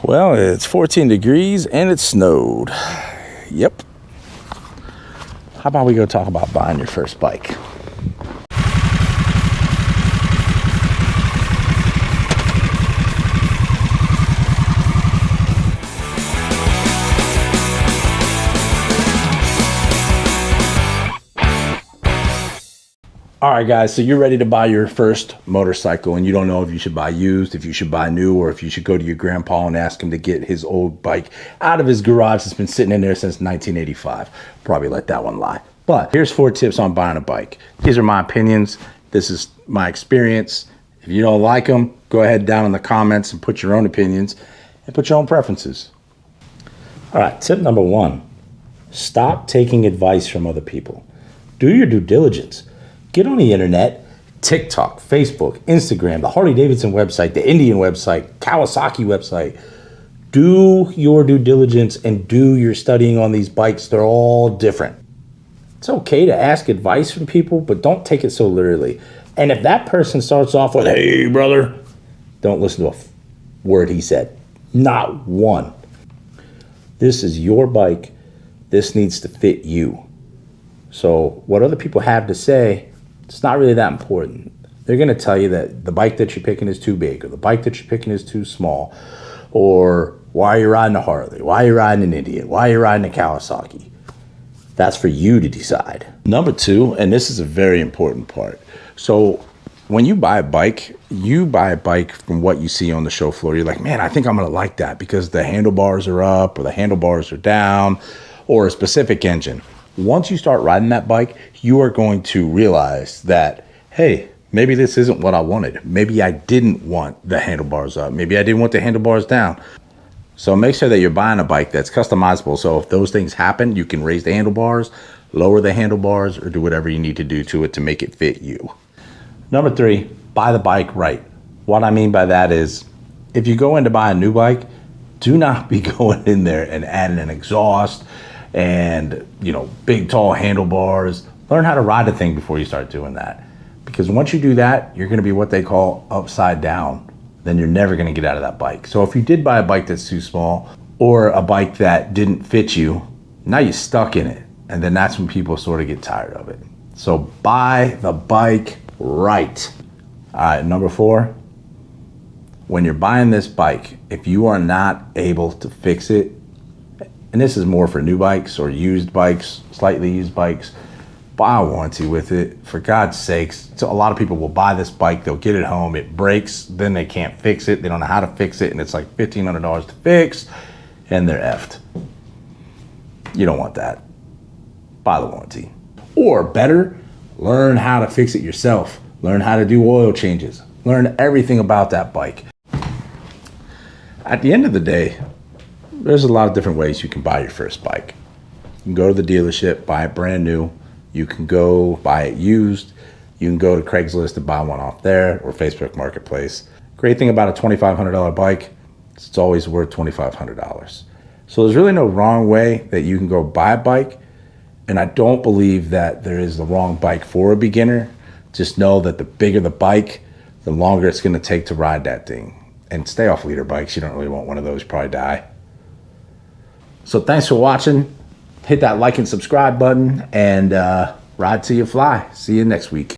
Well, it's 14 degrees and it snowed. Yep. How about we go talk about buying your first bike? All right, guys, so you're ready to buy your first motorcycle and you don't know if you should buy used, if you should buy new, or if you should go to your grandpa and ask him to get his old bike out of his garage that's been sitting in there since 1985. Probably let that one lie. But here's 4 tips on buying a bike. These are my opinions. This is my experience. If you don't like them, go ahead down in the comments and put your own opinions and put your own preferences. All right, tip number 1, stop taking advice from other people. Do your due diligence. Get on the internet, TikTok, Facebook, Instagram, the Harley-Davidson website, the Indian website, Kawasaki website. Do your due diligence and do your studying on these bikes. They're all different. It's okay to ask advice from people, but don't take it so literally. And if that person starts off with, "Hey, brother," don't listen to a word he said. Not one. This is your bike. This needs to fit you. So what other people have to say, it's not really that important. They're going to tell you that the bike that you're picking is too big, or the bike that you're picking is too small, or why are you riding a Harley? Why are you riding an Indian? Why are you riding a Kawasaki? That's for you to decide. Number 2, and this is a very important part. So when you buy a bike from what you see on the show floor. You're like, man, I think I'm going to like that because the handlebars are up or the handlebars are down or a specific engine. Once you start riding that bike, you are going to realize that, hey, maybe this isn't what I wanted. Maybe I didn't want the handlebars up. Maybe I didn't want the handlebars down. So make sure that you're buying a bike that's customizable. So if those things happen, you can raise the handlebars, lower the handlebars, or do whatever you need to do to it to make it fit you. Number 3, buy the bike right. What I mean by that is, if you go in to buy a new bike, do not be going in there and adding an exhaust and, big tall handlebars. Learn how to ride the thing before you start doing that. Because once you do that, you're going to be what they call upside down. Then you're never going to get out of that bike. So if you did buy a bike that's too small or a bike that didn't fit you, now you're stuck in it. And then that's when people sort of get tired of it. So buy the bike right. All right, number 4, when you're buying this bike, if you are not able to fix it, and this is more for new bikes or used bikes, slightly used bikes, buy a warranty with it. For God's sakes, so a lot of people will buy this bike, they'll get it home, it breaks, then they can't fix it, they don't know how to fix it, and it's like $1,500 to fix, and they're effed. You don't want that. Buy the warranty. Or better, learn how to fix it yourself. Learn how to do oil changes. Learn everything about that bike. At the end of the day, there's a lot of different ways you can buy your first bike. You can go to the dealership, buy it brand new. You can go buy it used. You can go to Craigslist and buy one off there, or Facebook Marketplace. Great thing about a $2,500 bike, it's always worth $2,500. So there's really no wrong way that you can go buy a bike. And I don't believe that there is the wrong bike for a beginner. Just know that the bigger the bike, the longer it's going to take to ride that thing. And stay off leader bikes. You don't really want one of those, probably die. So thanks for watching. Hit that like and subscribe button and ride till you fly. See you next week.